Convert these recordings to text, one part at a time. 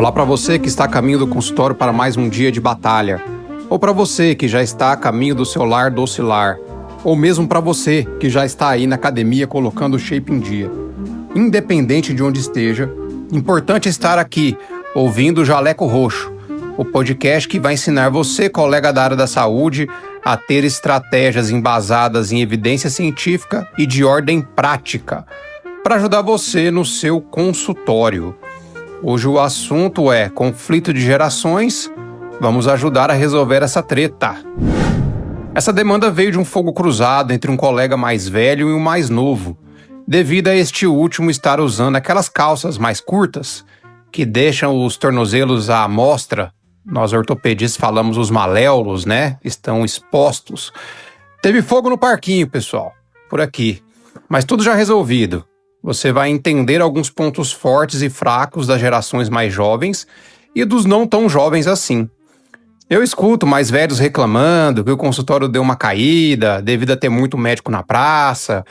Olá para você que está a caminho do consultório para mais um dia de batalha, ou para você que já está a caminho do seu lar docilar, ou mesmo para você que já está aí na academia colocando o shape em dia. Independente de onde esteja, importante estar aqui, ouvindo o Jaleco Roxo, o podcast que vai ensinar você, colega da área da saúde, a ter estratégias embasadas em evidência científica e de ordem prática, para ajudar você no seu consultório. Hoje o assunto é conflito de gerações. Vamos ajudar a resolver essa treta. Essa demanda veio de um fogo cruzado entre um colega mais velho e um mais novo, devido a este último estar usando aquelas calças mais curtas, que deixam os tornozelos à mostra. Nós ortopedistas falamos os maléolos, né? Estão expostos. Teve fogo no parquinho, pessoal, por aqui. Mas tudo já resolvido. Você vai entender alguns pontos fortes e fracos das gerações mais jovens e dos não tão jovens assim. Eu escuto mais velhos reclamando que o consultório deu uma caída devido a ter muito médico na praça,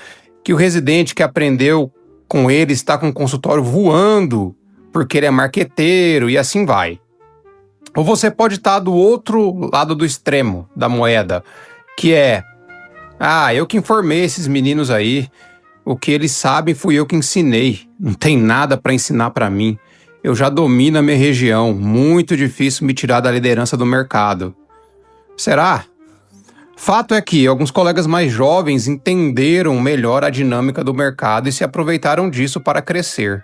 que o residente que aprendeu com ele está com o consultório voando porque ele é marqueteiro e assim vai. Ou você pode estar do outro lado do extremo da moeda, que é: eu que informei esses meninos aí. O que eles sabem fui eu que ensinei. Não tem nada para ensinar para mim. Eu já domino a minha região. Muito difícil me tirar da liderança do mercado. Será? Fato é que alguns colegas mais jovens entenderam melhor a dinâmica do mercado e se aproveitaram disso para crescer.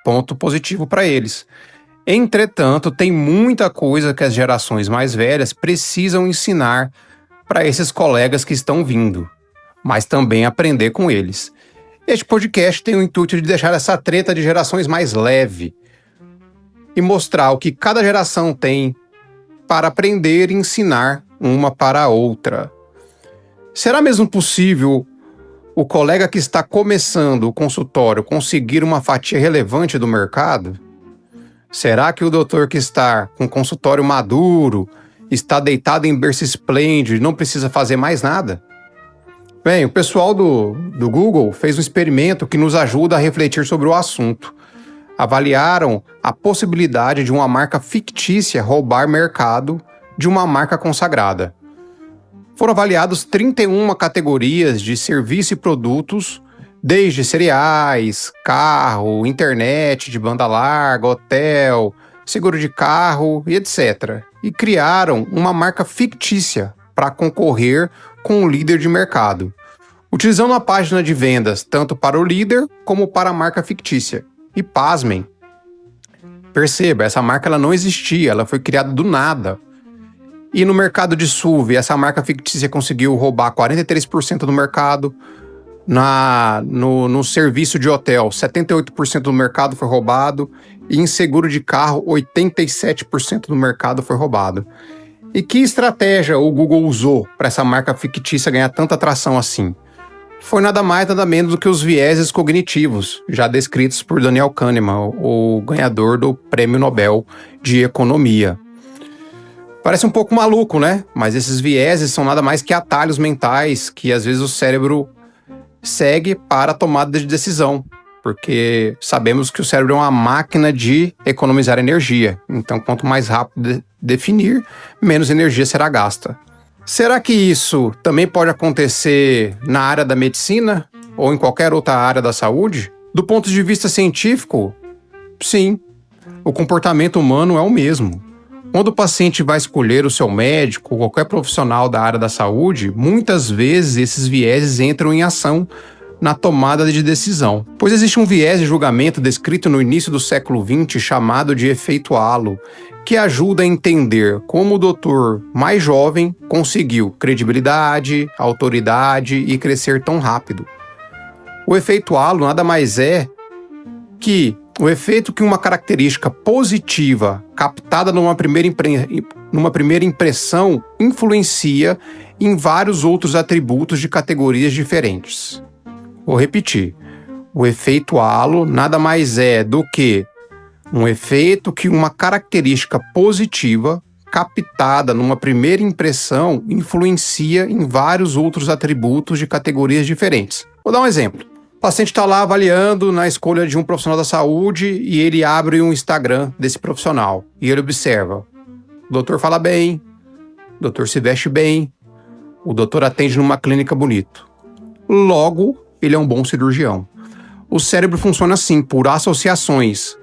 Ponto positivo para eles. Entretanto, tem muita coisa que as gerações mais velhas precisam ensinar para esses colegas que estão vindo, mas também aprender com eles. Este podcast tem o intuito de deixar essa treta de gerações mais leve e mostrar o que cada geração tem para aprender e ensinar uma para a outra. Será mesmo possível o colega que está começando o consultório conseguir uma fatia relevante do mercado? Será que o doutor que está com consultório maduro, está deitado em berço esplêndido e não precisa fazer mais nada? Bem, o pessoal do Google fez um experimento que nos ajuda a refletir sobre o assunto. Avaliaram a possibilidade de uma marca fictícia roubar mercado de uma marca consagrada. Foram avaliados 31 categorias de serviço e produtos, desde cereais, carro, internet de banda larga, hotel, seguro de carro e etc. E criaram uma marca fictícia para concorrer com o líder de mercado, utilizando a página de vendas tanto para o líder como para a marca fictícia. E pasmem, perceba, essa marca ela não existia, ela foi criada do nada. E no mercado de SUV, essa marca fictícia conseguiu roubar 43% do mercado. No serviço de hotel, 78% do mercado foi roubado. E em seguro de carro, 87% do mercado foi roubado. E que estratégia o Google usou para essa marca fictícia ganhar tanta atração assim? Foi nada mais, nada menos do que os vieses cognitivos, já descritos por Daniel Kahneman, o ganhador do Prêmio Nobel de Economia. Parece um pouco maluco, né? Mas esses vieses são nada mais que atalhos mentais que às vezes o cérebro segue para a tomada de decisão, porque sabemos que o cérebro é uma máquina de economizar energia. Então, quanto mais rápido definir, menos energia será gasta. Será que isso também pode acontecer na área da medicina ou em qualquer outra área da saúde? Do ponto de vista científico, sim. O comportamento humano é o mesmo. Quando o paciente vai escolher o seu médico ou qualquer profissional da área da saúde, muitas vezes esses vieses entram em ação na tomada de decisão. Pois existe um viés de julgamento descrito no início do século XX chamado de efeito halo, que ajuda a entender como o doutor mais jovem conseguiu credibilidade, autoridade e crescer tão rápido. O efeito halo nada mais é que o efeito que uma característica positiva captada numa primeira impressão influencia em vários outros atributos de categorias diferentes. Vou repetir. O efeito halo nada mais é do que um efeito que uma característica positiva captada numa primeira impressão influencia em vários outros atributos de categorias diferentes. Vou dar um exemplo. O paciente está lá avaliando na escolha de um profissional da saúde e ele abre um Instagram desse profissional e ele observa. O doutor fala bem, o doutor se veste bem, o doutor atende numa clínica bonito. Logo, ele é um bom cirurgião. O cérebro funciona assim, por associações.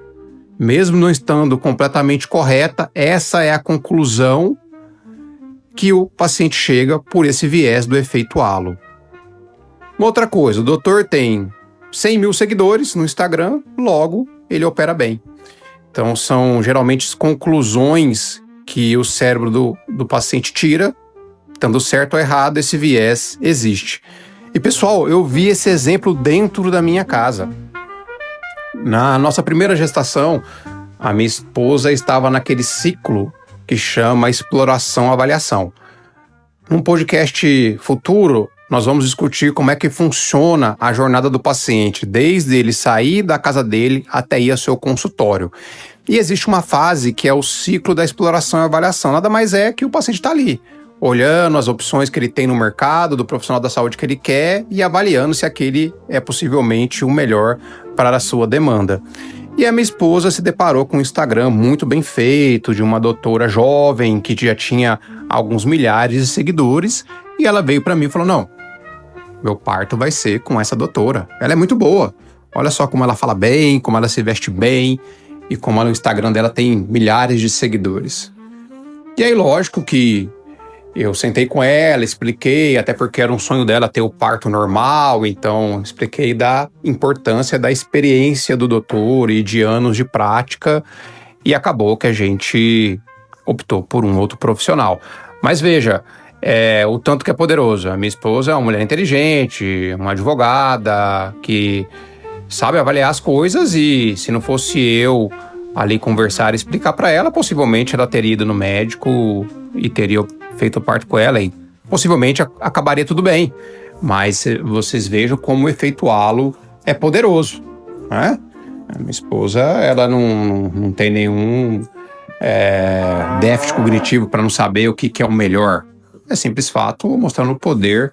Mesmo não estando completamente correta, essa é a conclusão que o paciente chega por esse viés do efeito halo. Uma outra coisa, o doutor tem 100 mil seguidores no Instagram, logo ele opera bem. Então são geralmente as conclusões que o cérebro do paciente tira, estando certo ou errado, esse viés existe. E pessoal, eu vi esse exemplo dentro da minha casa. Na nossa primeira gestação, a minha esposa estava naquele ciclo que chama exploração-avaliação. Num podcast futuro, nós vamos discutir como é que funciona a jornada do paciente, desde ele sair da casa dele até ir ao seu consultório. E existe uma fase que é o ciclo da exploração e avaliação. Nada mais é que o paciente está ali, olhando as opções que ele tem no mercado, do profissional da saúde que ele quer e avaliando se aquele é possivelmente o melhor para a sua demanda. E a minha esposa se deparou com um Instagram muito bem feito, de uma doutora jovem que já tinha alguns milhares de seguidores, e ela veio para mim e falou: não, meu parto vai ser com essa doutora, ela é muito boa, olha só como ela fala bem, como ela se veste bem, e como no Instagram dela tem milhares de seguidores. E aí, lógico que eu sentei com ela, expliquei, até porque era um sonho dela ter o parto normal, então expliquei da importância da experiência do doutor e de anos de prática, e acabou que a gente optou por um outro profissional. Mas veja, o tanto que é poderoso. A minha esposa é uma mulher inteligente, uma advogada, que sabe avaliar as coisas, e se não fosse eu ali conversar e explicar para ela, possivelmente ela teria ido no médico e teria feito o parto com ela e possivelmente acabaria tudo bem. Mas vocês vejam como o efeito halo é poderoso, né? A minha esposa, ela não tem nenhum déficit cognitivo para não saber o que é o melhor. É simples fato mostrando o poder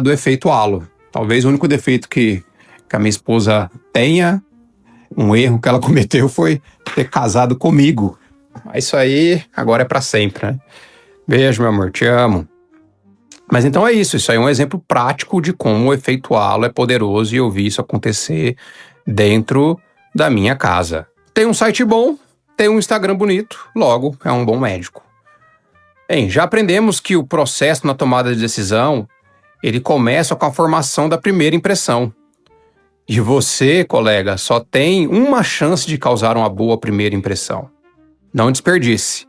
do efeito halo. Talvez o único defeito que a minha esposa tenha, um erro que ela cometeu, foi ter casado comigo. Mas isso aí agora é para sempre, né? Beijo, meu amor, te amo. Mas então é isso aí é um exemplo prático de como o efeito halo é poderoso e eu vi isso acontecer dentro da minha casa. Tem um site bom, tem um Instagram bonito, logo é um bom médico. Bem, já aprendemos que o processo na tomada de decisão, ele começa com a formação da primeira impressão. E você, colega, só tem uma chance de causar uma boa primeira impressão. Não desperdice.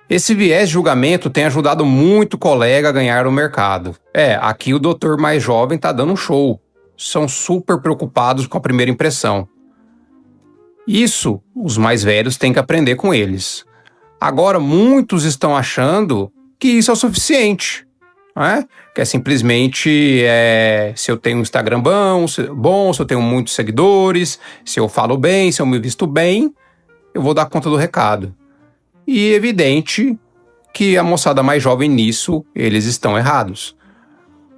Esse viés de julgamento tem ajudado muito o colega a ganhar no mercado. Aqui o doutor mais jovem tá dando um show. São super preocupados com a primeira impressão. Isso, os mais velhos têm que aprender com eles. Agora, muitos estão achando que isso é o suficiente. Né? Que é simplesmente se eu tenho um Instagram bom, se eu tenho muitos seguidores, se eu falo bem, se eu me visto bem, eu vou dar conta do recado. E é evidente que a moçada mais jovem nisso, eles estão errados.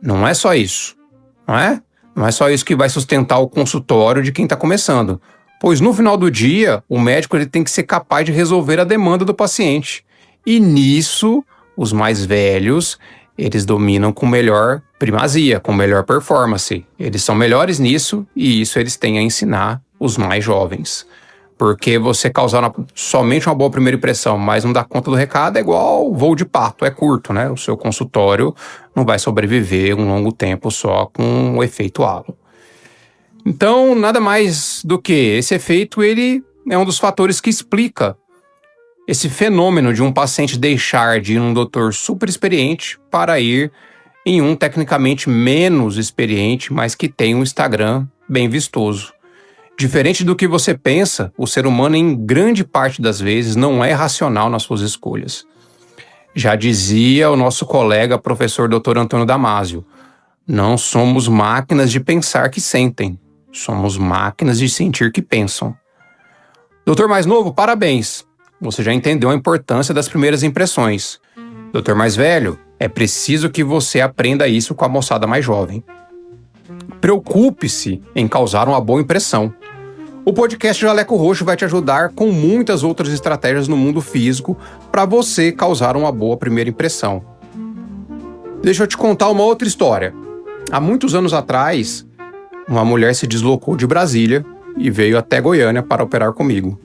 Não é só isso, não é? Não é só isso que vai sustentar o consultório de quem está começando. Pois no final do dia, o médico ele tem que ser capaz de resolver a demanda do paciente. E nisso, os mais velhos, eles dominam com melhor primazia, com melhor performance. Eles são melhores nisso e isso eles têm a ensinar os mais jovens. Porque você causar somente uma boa primeira impressão, mas não dar conta do recado, é igual voo de pato, é curto, né? O seu consultório não vai sobreviver um longo tempo só com o efeito halo. Então, nada mais do que esse efeito, ele é um dos fatores que explica esse fenômeno de um paciente deixar de ir num doutor super experiente para ir em um tecnicamente menos experiente, mas que tem um Instagram bem vistoso. Diferente do que você pensa, o ser humano, em grande parte das vezes, não é racional nas suas escolhas. Já dizia o nosso colega, professor Dr. Antônio Damasio, não somos máquinas de pensar que sentem, somos máquinas de sentir que pensam. Doutor mais novo, parabéns! Você já entendeu a importância das primeiras impressões. Doutor mais velho, é preciso que você aprenda isso com a moçada mais jovem. Preocupe-se em causar uma boa impressão. O podcast Jaleco Roxo vai te ajudar com muitas outras estratégias no mundo físico para você causar uma boa primeira impressão. Deixa eu te contar uma outra história. Há muitos anos atrás, uma mulher se deslocou de Brasília e veio até Goiânia para operar comigo.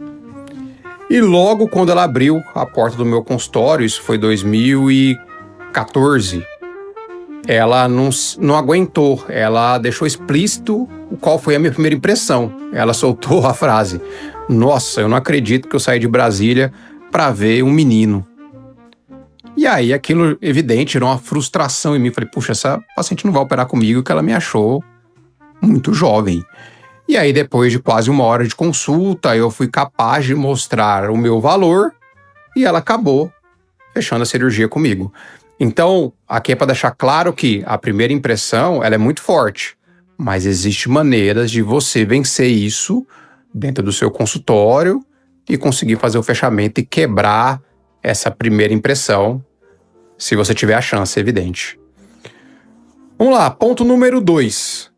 E logo quando ela abriu a porta do meu consultório, isso foi 2014, ela não aguentou, ela deixou explícito qual foi a minha primeira impressão. Ela soltou a frase: "Nossa, eu não acredito que eu saí de Brasília para ver um menino." E aí aquilo, evidente, gerou uma frustração em mim. Falei, puxa, essa paciente não vai operar comigo, que ela me achou muito jovem. E aí, depois de quase 1 hora de consulta, eu fui capaz de mostrar o meu valor e ela acabou fechando a cirurgia comigo. Então, aqui é para deixar claro que a primeira impressão ela é muito forte, mas existem maneiras de você vencer isso dentro do seu consultório e conseguir fazer o fechamento e quebrar essa primeira impressão, se você tiver a chance, é evidente. Vamos lá, ponto número 2.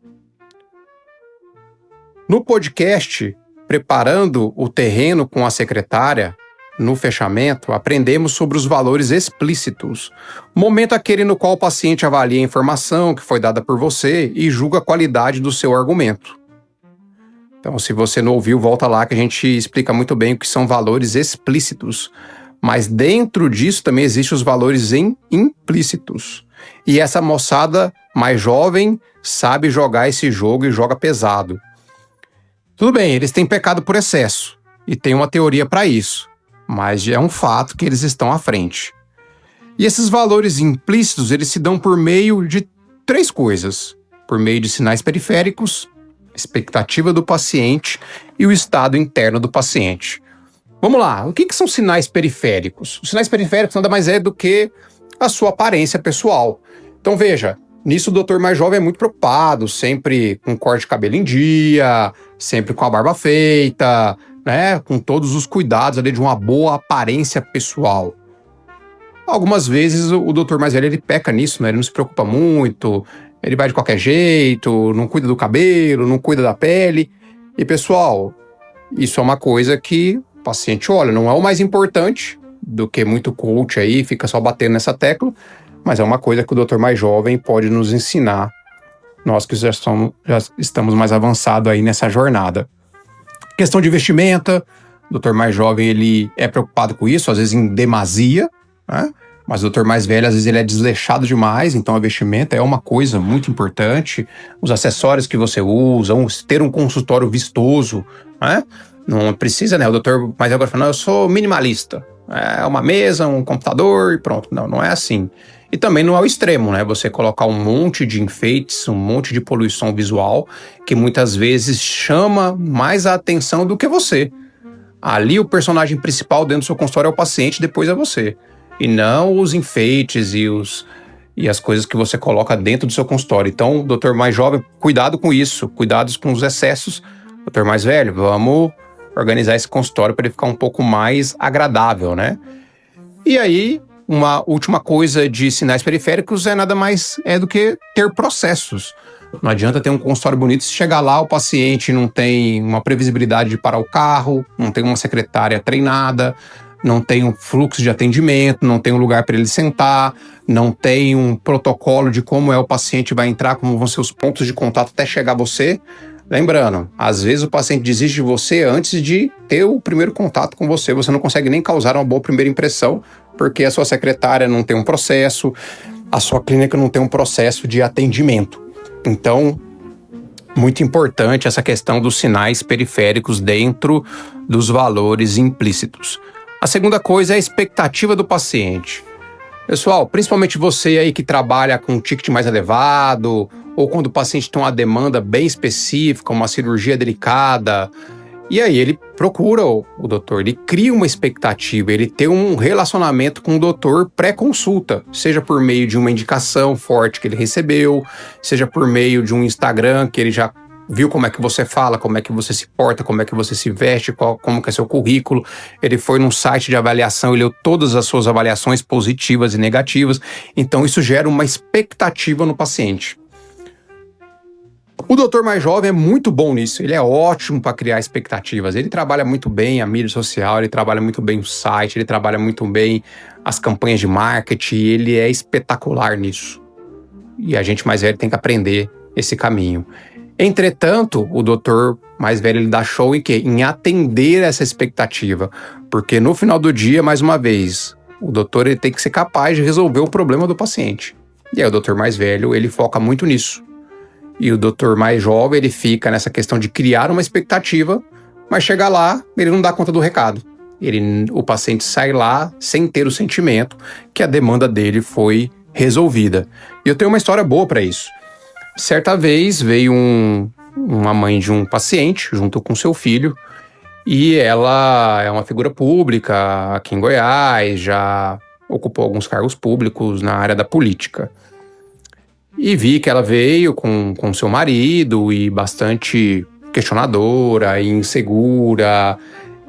No podcast, preparando o terreno com a secretária, no fechamento, aprendemos sobre os valores explícitos, momento aquele no qual o paciente avalia a informação que foi dada por você e julga a qualidade do seu argumento. Então, se você não ouviu, volta lá que a gente explica muito bem o que são valores explícitos. Mas dentro disso também existem os valores implícitos. E essa moçada mais jovem sabe jogar esse jogo e joga pesado. Tudo bem, eles têm pecado por excesso e tem uma teoria para isso, mas é um fato que eles estão à frente. E esses valores implícitos, eles se dão por meio de 3 coisas: por meio de sinais periféricos, expectativa do paciente e o estado interno do paciente. Vamos lá, o que são sinais periféricos? Os sinais periféricos nada mais é do que a sua aparência pessoal. Então veja, nisso o doutor mais jovem é muito preocupado, sempre com corte de cabelo em dia, sempre com a barba feita, né, com todos os cuidados ali de uma boa aparência pessoal. Algumas vezes o doutor mais velho ele peca nisso, né, ele não se preocupa muito, ele vai de qualquer jeito, não cuida do cabelo, não cuida da pele. E pessoal, isso é uma coisa que o paciente olha, não é o mais importante do que muito coach aí, fica só batendo nessa tecla, mas é uma coisa que o doutor mais jovem pode nos ensinar, nós que já estamos mais avançados aí nessa jornada. Questão de vestimenta, o doutor mais jovem ele é preocupado com isso, às vezes em demasia, né? Mas o doutor mais velho, às vezes ele é desleixado demais, então a vestimenta é uma coisa muito importante. Os acessórios que você usa, ter um consultório vistoso, né? Não precisa, né? O doutor mais velho fala, não, eu sou minimalista. É uma mesa, um computador e pronto. Não, não é assim. E também não é o extremo, né? Você colocar um monte de enfeites, um monte de poluição visual, que muitas vezes chama mais a atenção do que você. Ali o personagem principal dentro do seu consultório é o paciente, depois é você. E não os enfeites e as coisas que você coloca dentro do seu consultório. Então, doutor mais jovem, cuidado com isso, cuidados com os excessos. Doutor mais velho, vamos organizar esse consultório para ele ficar um pouco mais agradável, né? E aí, uma última coisa de sinais periféricos é nada mais do que ter processos. Não adianta ter um consultório bonito se chegar lá o paciente não tem uma previsibilidade de parar o carro, não tem uma secretária treinada, não tem um fluxo de atendimento, não tem um lugar para ele sentar, não tem um protocolo de como o paciente vai entrar, como vão ser os pontos de contato até chegar a você. Lembrando, às vezes o paciente desiste de você antes de ter o primeiro contato com você. Você não consegue nem causar uma boa primeira impressão, porque a sua secretária não tem um processo, a sua clínica não tem um processo de atendimento. Então, muito importante essa questão dos sinais periféricos dentro dos valores implícitos. A segunda coisa é a expectativa do paciente. Pessoal, principalmente você aí que trabalha com um ticket mais elevado, ou quando o paciente tem uma demanda bem específica, uma cirurgia delicada, e aí ele procura o doutor, ele cria uma expectativa, ele tem um relacionamento com o doutor pré-consulta, seja por meio de uma indicação forte que ele recebeu, seja por meio de um Instagram que ele já viu como é que você fala, como é que você se porta, como é que você se veste, como que é seu currículo. Ele foi num site de avaliação e leu todas as suas avaliações positivas e negativas. Então isso gera uma expectativa no paciente. O doutor mais jovem é muito bom nisso, ele é ótimo para criar expectativas, ele trabalha muito bem a mídia social, ele trabalha muito bem o site, ele trabalha muito bem as campanhas de marketing, ele é espetacular nisso. E a gente mais velho tem que aprender esse caminho. Entretanto, o doutor mais velho ele dá show em quê? Em atender essa expectativa, porque no final do dia, mais uma vez, o doutor ele tem que ser capaz de resolver o problema do paciente. E aí o doutor mais velho, ele foca muito nisso. E o doutor mais jovem, ele fica nessa questão de criar uma expectativa, mas chegar lá, ele não dá conta do recado. O paciente sai lá sem ter o sentimento que a demanda dele foi resolvida. E eu tenho uma história boa para isso. Certa vez veio uma mãe de um paciente junto com seu filho, e ela é uma figura pública aqui em Goiás, já ocupou alguns cargos públicos na área da política. E vi que ela veio com seu marido e bastante questionadora e insegura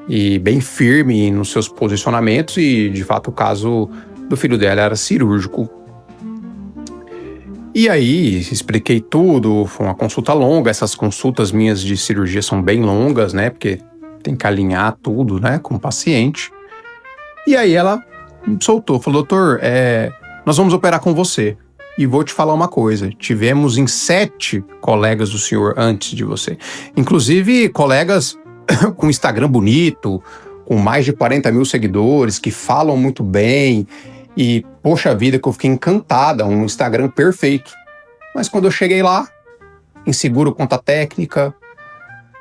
e bem firme nos seus posicionamentos, e de fato o caso do filho dela era cirúrgico. E aí expliquei tudo, foi uma consulta longa, essas consultas minhas de cirurgia são bem longas, né, porque tem que alinhar tudo, né, com o paciente. E aí ela me soltou, falou: doutor, nós vamos operar com você. E vou te falar uma coisa, tivemos em 7 colegas do senhor antes de você. Inclusive colegas com Instagram bonito, com mais de 40 mil seguidores, que falam muito bem. E, poxa vida, que eu fiquei encantada, um Instagram perfeito. Mas quando eu cheguei lá, inseguro quanto à técnica,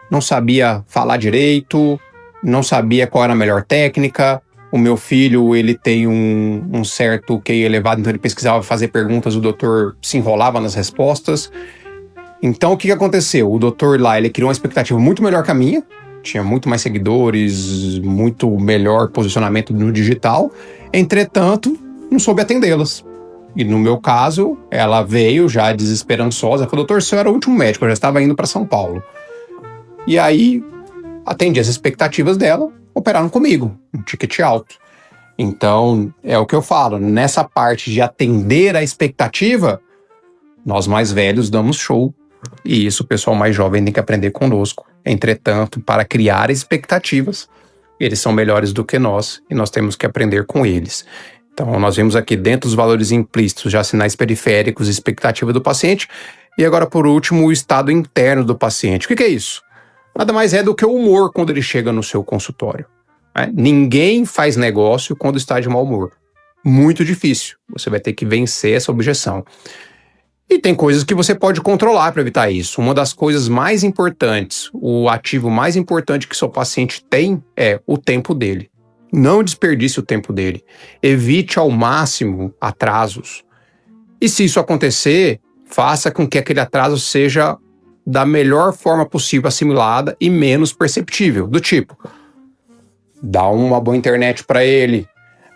não sabia falar direito, não sabia qual era a melhor técnica. O meu filho, ele tem um certo QI elevado, então ele pesquisava fazer perguntas, o doutor se enrolava nas respostas. Então, o que aconteceu? O doutor lá, ele criou uma expectativa muito melhor que a minha, tinha muito mais seguidores, muito melhor posicionamento no digital. Entretanto, não soube atendê-las. E no meu caso, ela veio já desesperançosa, falou: doutor, o senhor era o último médico, eu já estava indo para São Paulo. E aí, atendi as expectativas dela, operaram comigo, um ticket alto. Então, é o que eu falo, nessa parte de atender a expectativa, nós mais velhos damos show, e isso o pessoal mais jovem tem que aprender conosco. Entretanto, para criar expectativas, eles são melhores do que nós, e nós temos que aprender com eles. Então, nós vimos aqui dentro dos valores implícitos, já sinais periféricos, expectativa do paciente, e agora, por último, o estado interno do paciente. O que é isso? Nada mais é do que o humor quando ele chega no seu consultório. Ninguém faz negócio quando está de mau humor. Muito difícil. Você vai ter que vencer essa objeção. E tem coisas que você pode controlar para evitar isso. Uma das coisas mais importantes, o ativo mais importante que seu paciente tem é o tempo dele. Não desperdice o tempo dele. Evite ao máximo atrasos. E se isso acontecer, faça com que aquele atraso seja da melhor forma possível assimilada e menos perceptível. Do tipo, dá uma boa internet para ele.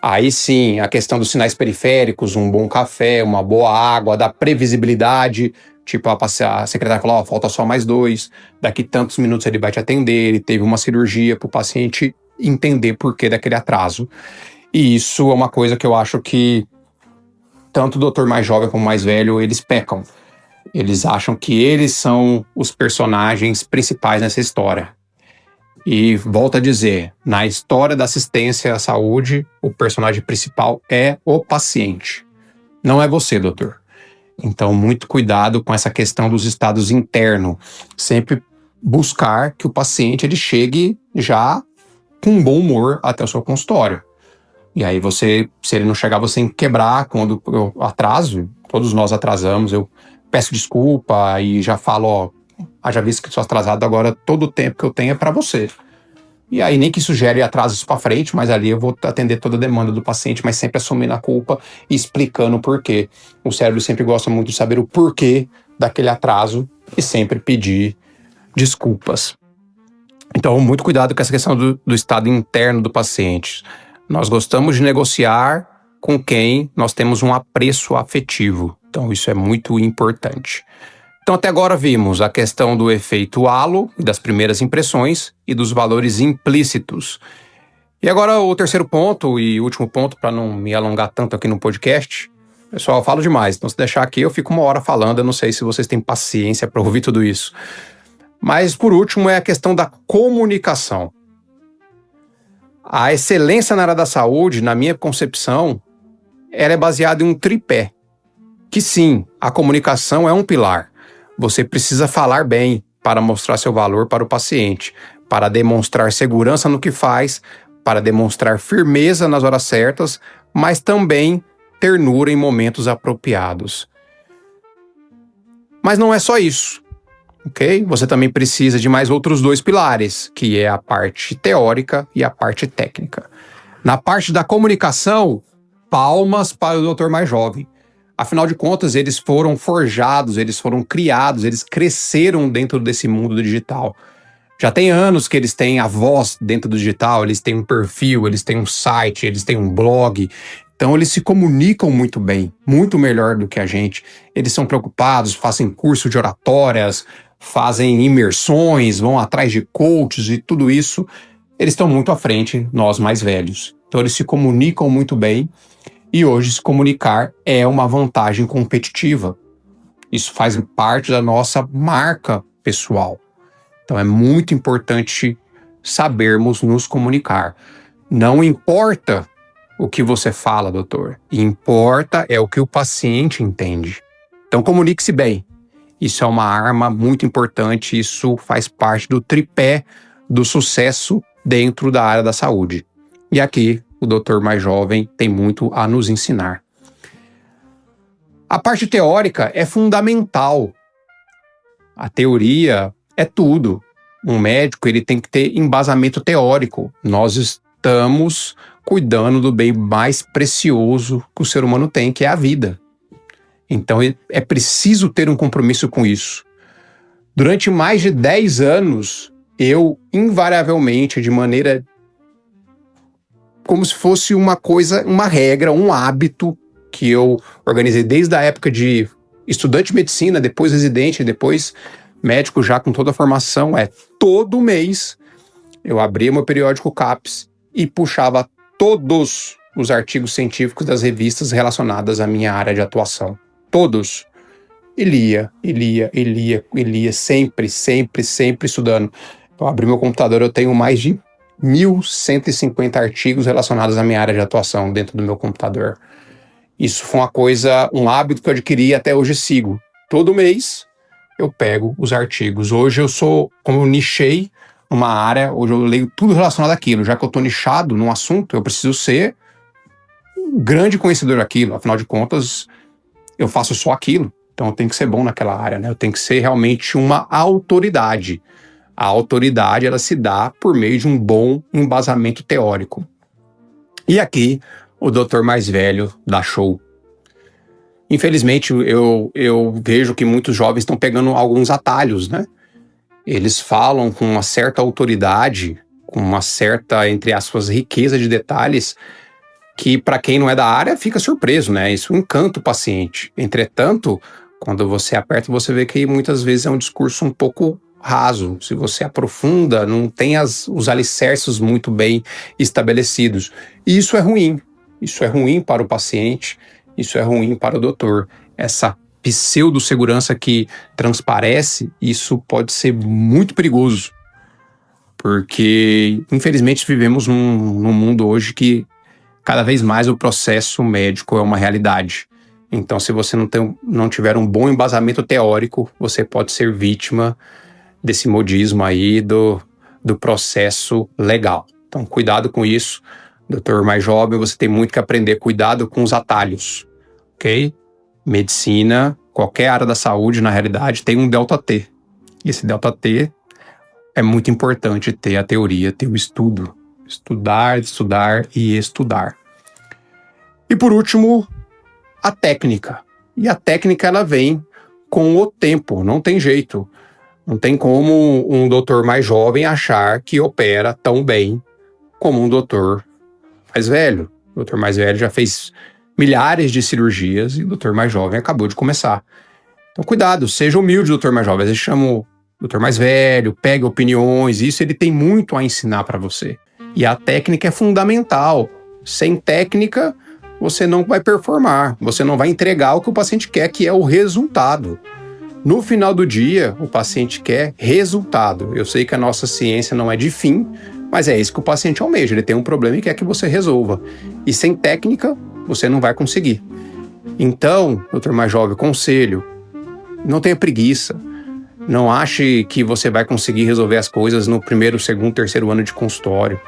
Aí sim, a questão dos sinais periféricos, um bom café, uma boa água, da previsibilidade. Tipo, a secretária falou: falta só mais 2, daqui tantos minutos ele vai te atender, ele teve uma cirurgia, para o paciente entender por que daquele atraso. E isso é uma coisa que eu acho que tanto o doutor mais jovem como o mais velho, eles pecam. Eles acham que eles são os personagens principais nessa história. E volto a dizer, na história da assistência à saúde, o personagem principal é o paciente. Não é você, doutor. Então, muito cuidado com essa questão dos estados internos. Sempre buscar que o paciente ele chegue já com um bom humor até o seu consultório. E aí se ele não chegar, você tem que quebrar quando eu atraso. Todos nós atrasamos, eu peço desculpa e já falo: haja visto que estou atrasado, agora todo o tempo que eu tenho é para você. E aí nem que isso gere atrasos para frente, mas ali eu vou atender toda a demanda do paciente, mas sempre assumindo a culpa e explicando o porquê. O cérebro sempre gosta muito de saber o porquê daquele atraso e sempre pedir desculpas. Então, muito cuidado com essa questão do estado interno do paciente. Nós gostamos de negociar com quem nós temos um apreço afetivo. Então, isso é muito importante. Então, até agora vimos a questão do efeito halo, das primeiras impressões e dos valores implícitos. E agora o terceiro ponto e último ponto, para não me alongar tanto aqui no podcast, Pessoal, eu falo demais, então se deixar aqui eu fico 1 hora falando, eu não sei se vocês têm paciência para ouvir tudo isso. Mas por último é a questão da comunicação. A excelência na área da saúde, na minha concepção, ela é baseada em um tripé. Que sim, a comunicação é um pilar. Você precisa falar bem para mostrar seu valor para o paciente, para demonstrar segurança no que faz, para demonstrar firmeza nas horas certas, mas também ternura em momentos apropriados. Mas não é só isso, ok? Você também precisa de mais outros 2 pilares, que é a parte teórica e a parte técnica. Na parte da comunicação, palmas para o Dr. Mais Jovem. Afinal de contas, eles foram forjados, eles foram criados, eles cresceram dentro desse mundo digital. Já tem anos que eles têm a voz dentro do digital, eles têm um perfil, eles têm um site, eles têm um blog. Então eles se comunicam muito bem, muito melhor do que a gente. Eles são preocupados, fazem curso de oratórias, fazem imersões, vão atrás de coaches e tudo isso. Eles estão muito à frente, nós mais velhos. Então eles se comunicam muito bem. E hoje se comunicar é uma vantagem competitiva. Isso faz parte da nossa marca pessoal. Então é muito importante sabermos nos comunicar. Não importa o que você fala, doutor. Importa é o que o paciente entende. Então comunique-se bem. Isso é uma arma muito importante. Isso faz parte do tripé do sucesso dentro da área da saúde. E aqui o doutor Mais Jovem tem muito a nos ensinar. A parte teórica é fundamental. A teoria é tudo. Um médico ele tem que ter embasamento teórico. Nós estamos cuidando do bem mais precioso que o ser humano tem, que é a vida. Então é preciso ter um compromisso com isso. Durante mais de 10 anos, eu invariavelmente, de maneira como se fosse uma coisa, uma regra, um hábito que eu organizei desde a época de estudante de medicina, depois residente, depois médico já com toda a formação, todo mês eu abria meu periódico CAPES e puxava todos os artigos científicos das revistas relacionadas à minha área de atuação. Todos. E lia, sempre estudando. Então, abri meu computador, eu tenho mais de 1.150 artigos relacionados à minha área de atuação dentro do meu computador. Isso foi um hábito que eu adquiri e até hoje sigo. Todo mês eu pego os artigos. Hoje como eu nichei numa área, hoje eu leio tudo relacionado àquilo. Já que eu estou nichado num assunto, eu preciso ser um grande conhecedor daquilo. Afinal de contas, eu faço só aquilo. Então eu tenho que ser bom naquela área, né? Eu tenho que ser realmente uma autoridade. A autoridade, ela se dá por meio de um bom embasamento teórico. E aqui, o doutor Mais Velho dá show. Infelizmente, eu vejo que muitos jovens estão pegando alguns atalhos, né? Eles falam com uma certa autoridade, com uma certa, entre aspas, riqueza de detalhes, que para quem não é da área fica surpreso, né? Isso encanta o paciente. Entretanto, quando você aperta, você vê que muitas vezes é um discurso um pouco raso. Se você aprofunda, não tem os alicerces muito bem estabelecidos. E isso é ruim. Isso é ruim para o paciente, isso é ruim para o doutor. Essa pseudo-segurança que transparece, isso pode ser muito perigoso. Porque, infelizmente, vivemos num mundo hoje que cada vez mais o processo médico é uma realidade. Então, se você não tiver um bom embasamento teórico, você pode ser vítima desse modismo aí do processo legal. Então, cuidado com isso. Doutor Mais Jovem, você tem muito que aprender. Cuidado com os atalhos, ok? Medicina, qualquer área da saúde, na realidade, tem um delta T. E esse delta T é muito importante ter a teoria, ter o estudo. Estudar e estudar. E por último, a técnica. E a técnica, ela vem com o tempo, não tem jeito. Não tem como um doutor mais jovem achar que opera tão bem como um doutor mais velho. O doutor mais velho já fez milhares de cirurgias e o doutor mais jovem acabou de começar. Então cuidado, seja humilde, doutor mais jovem. Às vezes chama o doutor mais velho, pega opiniões, isso ele tem muito a ensinar para você. E a técnica é fundamental. Sem técnica, você não vai performar, você não vai entregar o que o paciente quer, que é o resultado. No final do dia, o paciente quer resultado. Eu sei que a nossa ciência não é de fim, mas é isso que o paciente almeja. Ele tem um problema e quer que você resolva. E sem técnica, você não vai conseguir. Então, doutor mais jovem, conselho, não tenha preguiça. Não ache que você vai conseguir resolver as coisas no primeiro, segundo, terceiro ano de consultório.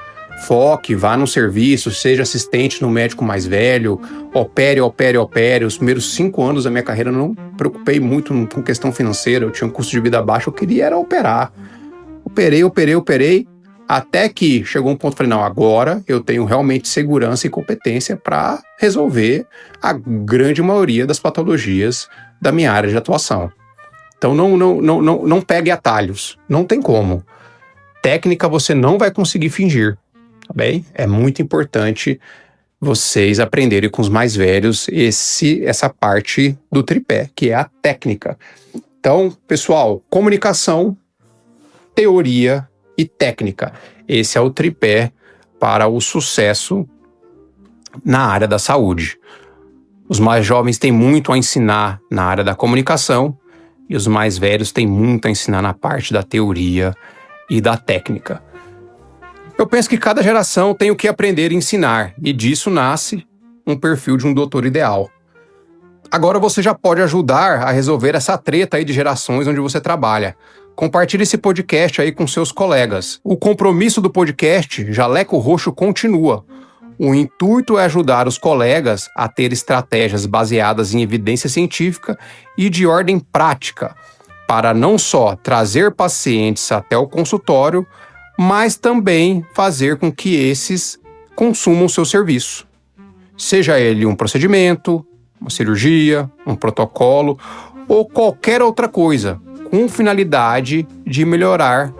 Foque, vá no serviço, seja assistente no médico mais velho, opere. Os primeiros 5 anos da minha carreira eu não me preocupei muito com questão financeira, eu tinha um custo de vida baixo, eu queria era operar. Operei, até que chegou um ponto, falei, não, agora eu tenho realmente segurança e competência para resolver a grande maioria das patologias da minha área de atuação. Então não pegue atalhos, não tem como. Técnica você não vai conseguir fingir. Tá bem? É muito importante vocês aprenderem com os mais velhos essa parte do tripé, que é a técnica. Então, pessoal, comunicação, teoria e técnica. Esse é o tripé para o sucesso na área da saúde. Os mais jovens têm muito a ensinar na área da comunicação e os mais velhos têm muito a ensinar na parte da teoria e da técnica. Eu penso que cada geração tem o que aprender e ensinar, e disso nasce um perfil de um doutor ideal. Agora você já pode ajudar a resolver essa treta aí de gerações onde você trabalha. Compartilhe esse podcast aí com seus colegas. O compromisso do podcast Jaleco Roxo continua. O intuito é ajudar os colegas a ter estratégias baseadas em evidência científica e de ordem prática, para não só trazer pacientes até o consultório, mas também fazer com que esses consumam o seu serviço. Seja ele um procedimento, uma cirurgia, um protocolo ou qualquer outra coisa, com finalidade de melhorar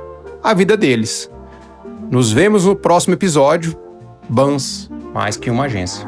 a vida deles. Nos vemos no próximo episódio. Bans, mais que uma agência.